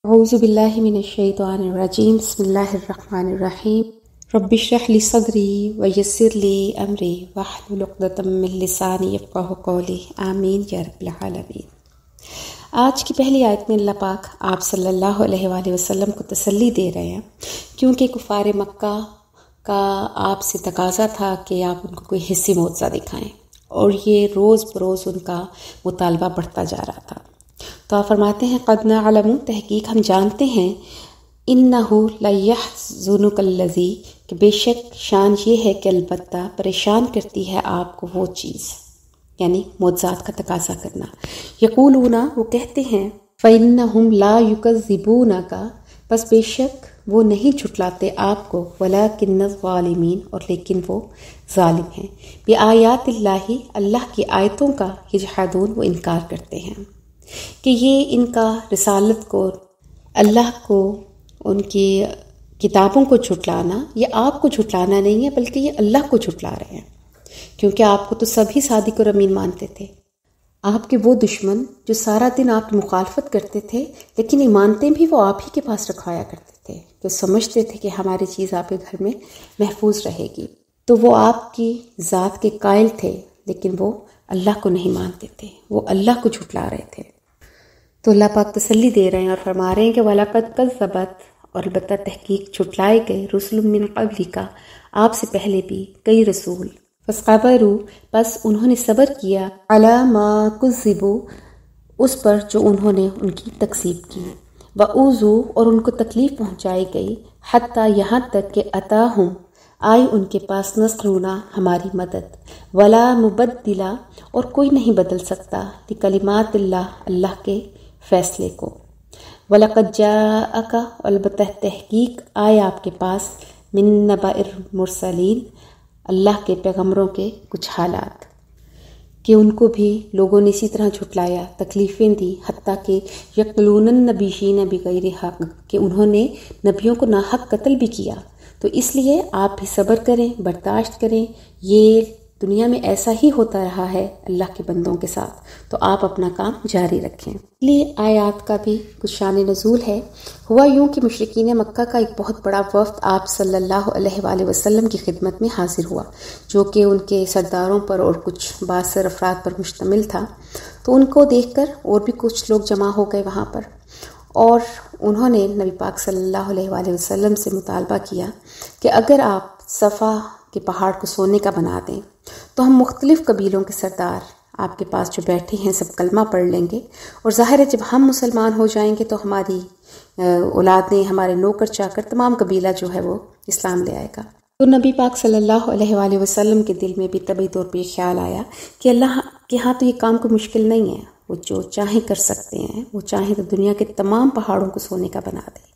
اعوذ باللہ من الشیطان الرجیم بسم اللہ الرحمن الرحیم رب اشرح لی صدری ویسر لی امری واحلل عقدۃ من لسانی یفقہوا قولی آمین یا رب العالمین۔ آج کی پہلی آیت میں اللہ پاک آپ صلی اللہ علیہ وآلہ وسلم کو تسلی دے رہے ہیں، کیونکہ کفار مکہ کا آپ سے تقاضا تھا کہ آپ ان کو کوئی حسی معجزہ دکھائیں، اور یہ روز بروز ان کا مطالبہ بڑھتا جا رہا تھا۔ تو آپ فرماتے ہیں قد نعلم، تحقیق ہم جانتے ہیں، انہ لیحزنک الذی، کہ بے شک شان یہ ہے کہ البتہ پریشان کرتی ہے آپ کو وہ چیز، یعنی معجزات کا تقاضا کرنا۔ یقولون، وہ کہتے ہیں، فإنہم لا یکذبونک، بس بے شک وہ نہیں جھٹلاتے آپ کو، ولکن الظالمین، اور لیکن وہ ظالم ہیں، بآیات اللہ، اللہ کی آیتوں کا، یجحدون، وہ انکار کرتے ہیں، کہ یہ ان کا رسالت کو، اللہ کو، ان کی کتابوں کو جھٹلانا، یہ آپ کو جھٹلانا نہیں ہے بلکہ یہ اللہ کو جھٹلا رہے ہیں، کیونکہ آپ کو تو سبھی صادق اور امین مانتے تھے۔ آپ کے وہ دشمن جو سارا دن آپ کی مخالفت کرتے تھے لیکن ایمانتیں بھی وہ آپ ہی کے پاس رکھوایا کرتے تھے، جو سمجھتے تھے کہ ہماری چیز آپ کے گھر میں محفوظ رہے گی، تو وہ آپ کی ذات کے قائل تھے لیکن وہ اللہ کو نہیں مانتے تھے، وہ اللہ کو جھٹلا رہے تھے۔ تو اللہ پاک تسلی دے رہے ہیں اور فرما رہے ہیں کہ وَلَقَدْ كَذَّبَتْ، اور البتہ تحقیق جھٹلائے گئے، رُسُلٌ مِّن قَبْلِكَ، آپ سے پہلے بھی کئی رسول، فَصَبَرُوا، بس انہوں نے صبر کیا، عَلَىٰ مَا كُذِّبُوا، اس پر جو انہوں نے ان کی تکذیب کی، وَأُوذُوا، اور ان کو تکلیف پہنچائی گئی، حتیٰ یہاں تک کہ أَتَاهُمْ، آئی ان کے پاس نصرنا، ہماری مدد، وَلَا مُبَدِّلَ، اور کوئی نہیں بدل سکتا، لِکَلِمَاتِ اللہ، اللہ کے فیصلے کو۔ وَلَقَدْ جَاءَكَ، البتہ تحقیق آئے آپ کے پاس، مِن نَبَإِ الْمُرْسَلِينَ، اللہ کے پیغمبروں کے کچھ حالات، کہ ان کو بھی لوگوں نے اسی طرح جھٹلایا، تکلیفیں دی، حتیٰ کہ یقتلون النبیین بغیر حق، کہ انہوں نے نبیوں کو ناحق قتل بھی کیا۔ تو اس لیے آپ بھی صبر کریں، برداشت کریں، یہ دنیا میں ایسا ہی ہوتا رہا ہے اللہ کے بندوں کے ساتھ، تو آپ اپنا کام جاری رکھیں۔ اس لیے آیات کا بھی کچھ شان نزول ہے۔ ہوا یوں کہ مشرکین مکہ کا ایک بہت بڑا وفد آپ صلی اللہ علیہ وآلہ وسلم کی خدمت میں حاضر ہوا، جو کہ ان کے سرداروں پر اور کچھ بااثر افراد پر مشتمل تھا۔ تو ان کو دیکھ کر اور بھی کچھ لوگ جمع ہو گئے وہاں پر، اور انہوں نے نبی پاک صلی اللہ علیہ وآلہ وسلم سے مطالبہ کیا کہ اگر آپ صفا کے پہاڑ کو سونے کا بنا دیں تو ہم مختلف قبیلوں کے سردار آپ کے پاس جو بیٹھے ہیں سب کلمہ پڑھ لیں گے، اور ظاہر ہے جب ہم مسلمان ہو جائیں گے تو ہماری اولادیں، ہمارے نوکر چاکر، تمام قبیلہ جو ہے وہ اسلام لے آئے گا۔ تو نبی پاک صلی اللہ علیہ وآلہ وسلم کے دل میں بھی طبعی طور پہ یہ خیال آیا کہ اللہ کے ہاں تو یہ کام کوئی مشکل نہیں ہے، وہ جو چاہیں کر سکتے ہیں، وہ چاہیں تو دنیا کے تمام پہاڑوں کو سونے کا بنا دیں۔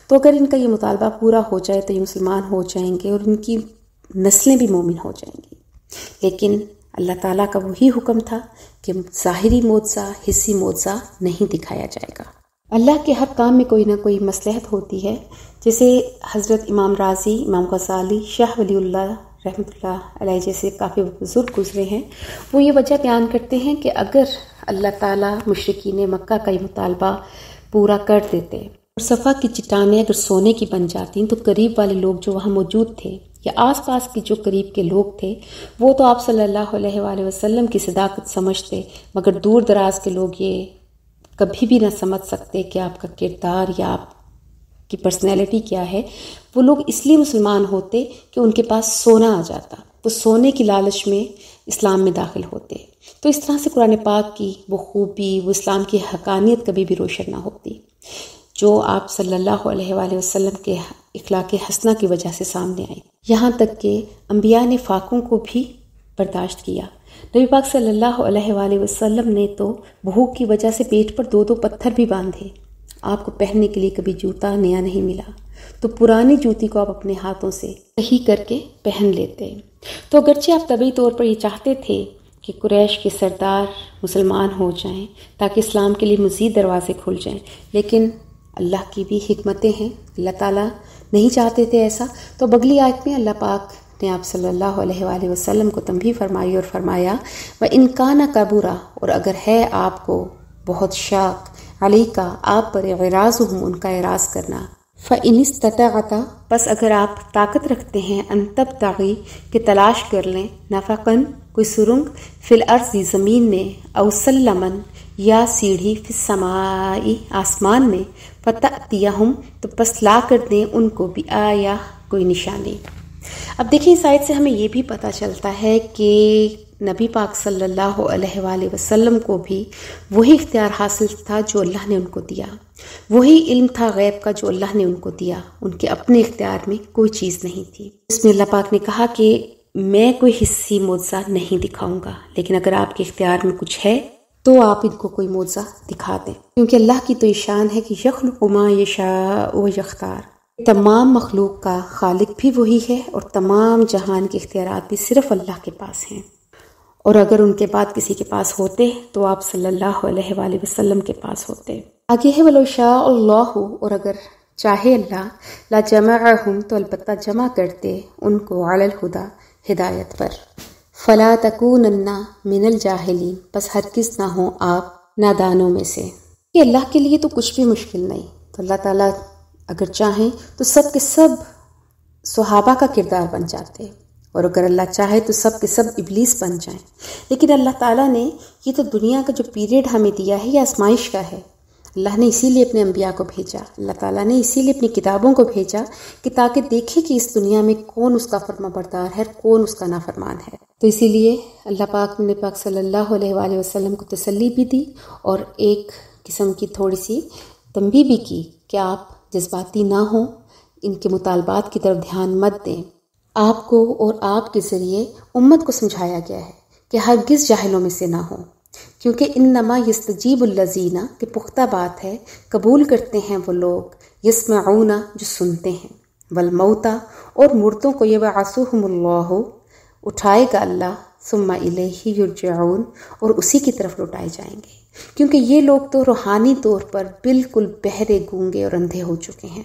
تو اگر ان کا یہ مطالبہ پورا ہو جائے تو یہ مسلمان ہو جائیں گے اور ان کی نسلیں بھی مومن ہو جائیں گی۔ لیکن اللہ تعالیٰ کا وہی حکم تھا کہ ظاہری معجزہ، حسی معجزہ نہیں دکھایا جائے گا۔ اللہ کے ہر کام میں کوئی نہ کوئی مصلحت ہوتی ہے، جیسے حضرت امام رازی، امام غزالی، شاہ ولی اللہ رحمۃ اللہ علیہ جیسے کافی بزرگ گزرے ہیں، وہ یہ وجہ بیان کرتے ہیں کہ اگر اللہ تعالیٰ مشرکین مکہ کا یہ مطالبہ پورا کر دیتے اور صفا کی چٹانیں اگر سونے کی بن جاتی تو قریب والے لوگ جو وہاں موجود تھے یا آس پاس کے جو قریب کے لوگ تھے وہ تو آپ صلی اللہ علیہ وآلہ وسلم کی صداقت سمجھتے، مگر دور دراز کے لوگ یہ کبھی بھی نہ سمجھ سکتے کہ آپ کا کردار یا آپ کی پرسنالٹی کیا ہے۔ وہ لوگ اس لیے مسلمان ہوتے کہ ان کے پاس سونا آ جاتا، وہ سونے کی لالچ میں اسلام میں داخل ہوتے۔ تو اس طرح سے قرآن پاک کی وہ خوبی، وہ اسلام کی حقانیت کبھی بھی روشن نہ ہوتی، جو آپ صلی اللہ علیہ وآلہ وسلم کے اخلاق حسنہ کی وجہ سے سامنے آئی، یہاں تک کہ انبیاء نے فاقوں کو بھی برداشت کیا۔ نبی پاک صلی اللہ علیہ وآلہ وسلم نے تو بھوک کی وجہ سے پیٹ پر 2 پتھر بھی باندھے، آپ کو پہننے کے لیے کبھی جوتا نیا نہیں ملا، تو پرانی جوتی کو آپ اپنے ہاتھوں سے صحیح کر کے پہن لیتے۔ تو اگرچہ آپ طبعی طور پر یہ چاہتے تھے کہ قریش کے سردار مسلمان ہو جائیں تاکہ اسلام کے لیے مزید دروازے کھل جائیں، لیکن اللہ کی بھی حکمتیں ہیں، اللہ تعالیٰ نہیں چاہتے تھے ایسا۔ تو اگلی آیت میں اللہ پاک نے آپ صلی اللہ علیہ وآلہ وسلم کو تنبیہ فرمائی اور فرمایا وَإِن كَانَ كَبُورًا، اور اگر ہے آپ کو بہت شاق علیکا آپ پر اعراضہم ان کا اعراض کرنا، فَإِنِ اسْتَطَعْتَ پس اگر آپ طاقت رکھتے ہیں ان تبتغی کہ تلاش کر لیں نفقاً کوئی سرنگ فی الارض زمین میں، او سلمن یا سیڑھی فی السماء آسمان میں، فتأتیہم تو پس لا کر دیں ان کو بآیہ کوئی نشانی۔ اب دیکھیں اس آیت سے ہمیں یہ بھی پتہ چلتا ہے کہ نبی پاک صلی اللہ علیہ وآلہ وسلم کو بھی وہی اختیار حاصل تھا جو اللہ نے ان کو دیا، وہی علم تھا غیب کا جو اللہ نے ان کو دیا، ان کے اپنے اختیار میں کوئی چیز نہیں تھی۔ اس میں اللہ پاک نے کہا کہ میں کوئی حصی معجزہ نہیں دکھاؤں گا، لیکن اگر آپ کے اختیار میں کچھ ہے تو آپ ان کو کوئی معجزہ دکھا دیں، کیونکہ اللہ کی تو یہ شان ہے کہ یخلق ما یشاء و یختار، تمام مخلوق کا خالق بھی وہی ہے اور تمام جہان کے اختیارات بھی صرف اللہ کے پاس ہیں، اور اگر ان کے بعد کسی کے پاس ہوتے تو آپ صلی اللہ علیہ وآلہ وسلم کے پاس ہوتے۔ آگے ہے وَلَوْ شَاءَ اللَّهُ اور اگر چاہے اللہ لَجَمَعَهُمْ تو البتہ جمع کرتے ان کو علی الہدیٰ ہدایت پر، فَلَا تَكُونَنَّ مِنَ الْجَاهِلِينَ پس ہرگز نہ ہوں آپ نادانوں میں سے، کہ اللہ کے لیے تو کچھ بھی مشکل نہیں، تو اللہ تعالیٰ اگر چاہیں تو سب کے سب صحابہ کا کردار بن جاتے، اور اگر اللہ چاہے تو سب کے سب ابلیس بن جائیں، لیکن اللہ تعالیٰ نے یہ تو دنیا کا جو پیریڈ ہمیں دیا ہے یہ آزمائش کا ہے، اللہ نے اسی لیے اپنے انبیاء کو بھیجا، اللہ تعالیٰ نے اسی لیے اپنی کتابوں کو بھیجا کہ تاکہ دیکھے کہ اس دنیا میں کون اس کا فرما بردار ہے اور کون اس کا نافرمان ہے۔ تو اسی لیے اللہ پاک نے پاک صلی اللہ علیہ وآلہ وسلم کو تسلی بھی دی اور ایک قسم کی تھوڑی سی تنبیہ بھی کی کہ آپ جذباتی نہ ہوں، ان کے مطالبات کی طرف دھیان مت دیں۔ آپ کو اور آپ کے ذریعے امت کو سمجھایا گیا ہے کہ ہرگز جاہلوں میں سے نہ ہوں، کیونکہ انما یستجیب الذین کہ پختہ بات ہے قبول کرتے ہیں وہ لوگ یسمعون جو سنتے ہیں، والموتى اور مردوں کو یبعثہم اللہ اٹھائے گا اللہ، ثم الیہ یرجعون اور اسی کی طرف لوٹائے جائیں گے، کیونکہ یہ لوگ تو روحانی طور پر بالکل بہرے گونگے اور اندھے ہو چکے ہیں،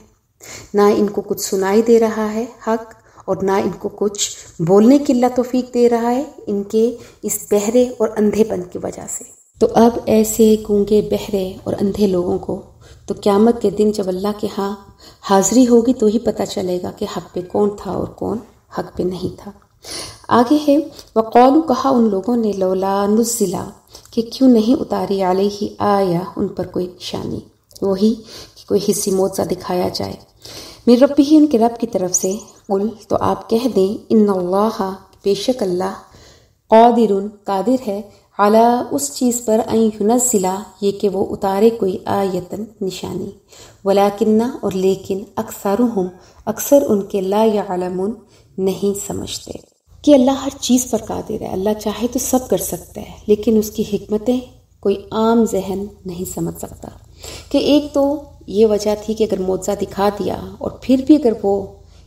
نہ ان کو کچھ سنائی دے رہا ہے حق اور نہ ان کو کچھ بولنے کی اللہ توفیق دے رہا ہے ان کے اس بہرے اور اندھے پن کی وجہ سے۔ تو اب ایسے گونگے بہرے اور اندھے لوگوں کو تو قیامت کے دن جب اللہ کے ہاں حاضری ہوگی تو ہی پتہ چلے گا کہ حق پہ کون تھا اور کون حق پہ نہیں تھا۔ آگے ہے وقالو کہا ان لوگوں نے لولا نزلا کہ کیوں نہیں اتاری علیہ آیا ان پر کوئی نشانی، وہی کہ کوئی حصی معجزہ دکھایا جائے، من رب ہی ان کے رب کی طرف سے، قل تو آپ کہہ دیں ان اللہ بے شک اللہ قادر قادر ہے علی اس چیز پر ان ینزل یہ کہ وہ اتارے کوئی آیتن نشانی، ولیکن اور لیکن اکثرہم اکثر ان کے لا یعلمون نہیں سمجھتے کہ اللہ ہر چیز پر قادر ہے، اللہ چاہے تو سب کر سکتا ہے، لیکن اس کی حکمتیں کوئی عام ذہن نہیں سمجھ سکتا۔ کہ ایک تو یہ وجہ تھی کہ اگر معجزہ دکھا دیا اور پھر بھی اگر وہ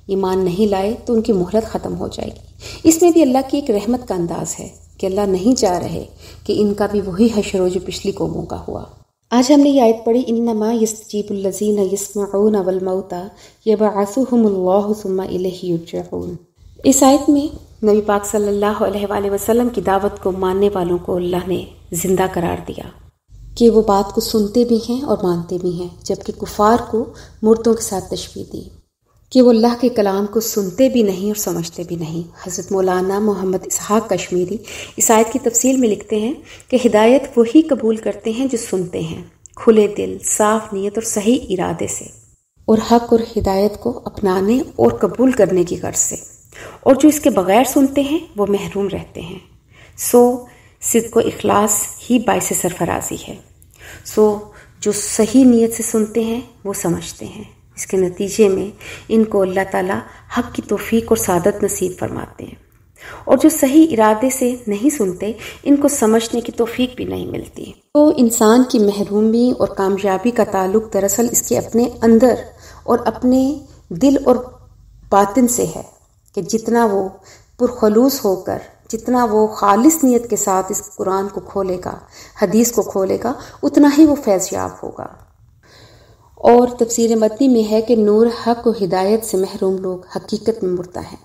ایمان نہیں لائے تو ان کی مہلت ختم ہو جائے گی، اس میں بھی اللہ کی ایک رحمت کا انداز ہے کہ اللہ نہیں چاہ رہے کہ ان کا بھی وہی حشر ہو جو پچھلی قوموں کا ہوا۔ آج ہم نے یہ آیت پڑھی انما یستجیب الذین یسمعون والموتى یبعثہم اللہ ثم الیہ یرجعون۔ اس آیت میں نبی پاک صلی اللہ علیہ وآلہ وسلم کی دعوت کو ماننے والوں کو اللہ نے زندہ قرار دیا کہ وہ بات کو سنتے بھی ہیں اور مانتے بھی ہیں، جبکہ کفار کو مردوں کے ساتھ تشبیہ دی کہ وہ اللہ کے کلام کو سنتے بھی نہیں اور سمجھتے بھی نہیں۔ حضرت مولانا محمد اسحاق کشمیری اس آیت کی تفصیل میں لکھتے ہیں کہ ہدایت وہی قبول کرتے ہیں جو سنتے ہیں کھلے دل، صاف نیت اور صحیح ارادے سے، اور حق اور ہدایت کو اپنانے اور قبول کرنے کی غرض سے، اور جو اس کے بغیر سنتے ہیں وہ محروم رہتے ہیں۔ سو صدق و اخلاص ہی باعث سرفرازی ہے۔ سو جو صحیح نیت سے سنتے ہیں وہ سمجھتے ہیں، اس کے نتیجے میں ان کو اللہ تعالیٰ حق کی توفیق اور سعادت نصیب فرماتے ہیں، اور جو صحیح ارادے سے نہیں سنتے ان کو سمجھنے کی توفیق بھی نہیں ملتی۔ تو انسان کی محرومی اور کامیابی کا تعلق دراصل اس کے اپنے اندر اور اپنے دل اور باطن سے ہے کہ جتنا وہ پرخلوص ہو کر، جتنا وہ خالص نیت کے ساتھ اس قرآن کو کھولے گا، حدیث کو کھولے گا، اتنا ہی وہ فیض یاب ہوگا۔ اور تفسیر مدنی میں ہے کہ نور حق و ہدایت سے محروم لوگ حقیقت میں مردہ ہیں۔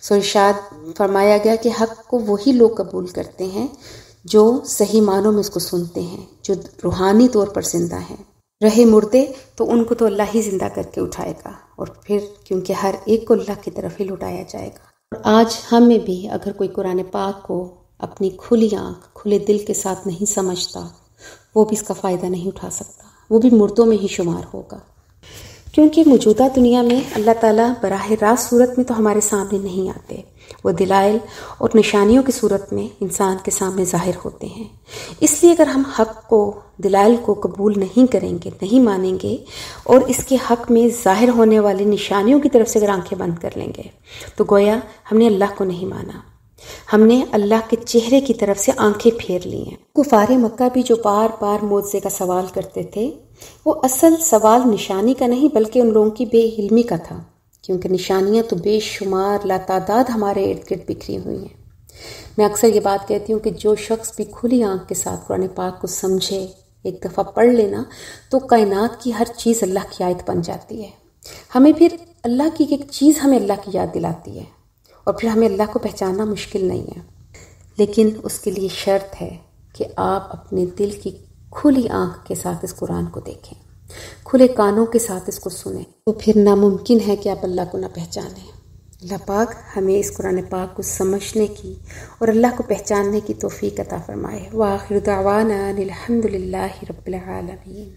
سو ارشاد فرمایا گیا کہ حق کو وہی لوگ قبول کرتے ہیں جو صحیح معنوں میں اس کو سنتے ہیں، جو روحانی طور پر زندہ ہیں۔ رہے مردے تو ان کو تو اللہ ہی زندہ کر کے اٹھائے گا، اور پھر کیونکہ ہر ایک کو اللہ کی طرف ہی لوٹایا جائے گا۔ اور آج ہم میں بھی اگر کوئی قرآن پاک کو اپنی کھلی آنکھ کھلے دل کے ساتھ نہیں سمجھتا، وہ بھی اس کا فائدہ نہیں اٹھا سکتا، وہ بھی مردوں میں ہی شمار ہوگا، کیونکہ موجودہ دنیا میں اللہ تعالیٰ براہ راست صورت میں تو ہمارے سامنے نہیں آتے، وہ دلائل اور نشانیوں کی صورت میں انسان کے سامنے ظاہر ہوتے ہیں۔ اس لیے اگر ہم حق کو، دلائل کو قبول نہیں کریں گے، نہیں مانیں گے، اور اس کے حق میں ظاہر ہونے والی نشانیوں کی طرف سے اگر آنکھیں بند کر لیں گے تو گویا ہم نے اللہ کو نہیں مانا، ہم نے اللہ کے چہرے کی طرف سے آنکھیں پھیر لی ہیں۔ کفار مکہ بھی جو بار بار معجزے کا سوال کرتے تھے، وہ اصل سوال نشانی کا نہیں بلکہ ان لوگوں کی بے علمی کا تھا، کیونکہ نشانیاں تو بے شمار لاتعداد ہمارے ارد گرد بکھری ہوئی ہیں۔ میں اکثر یہ بات کہتی ہوں کہ جو شخص بھی کھلی آنکھ کے ساتھ قرآن پاک کو سمجھے، ایک دفعہ پڑھ لینا، تو کائنات کی ہر چیز اللہ کی آیت بن جاتی ہے۔ ہمیں پھر اللہ کی ایک چیز ہمیں اللہ کی یاد دلاتی ہے، اور پھر ہمیں اللہ کو پہچاننا مشکل نہیں ہے، لیکن اس کے لیے شرط ہے کہ آپ اپنے دل کی کھلی آنکھ کے ساتھ اس قرآن کو دیکھیں، کھلے کانوں کے ساتھ اس کو سنیں، تو پھر ناممکن ہے کہ آپ اللہ کو نہ پہچانیں۔ اللہ پاک ہمیں اس قرآن پاک کو سمجھنے کی اور اللہ کو پہچاننے کی توفیق عطا فرمائے۔ وآخر دعوانا الحمد للہ رب العالمین۔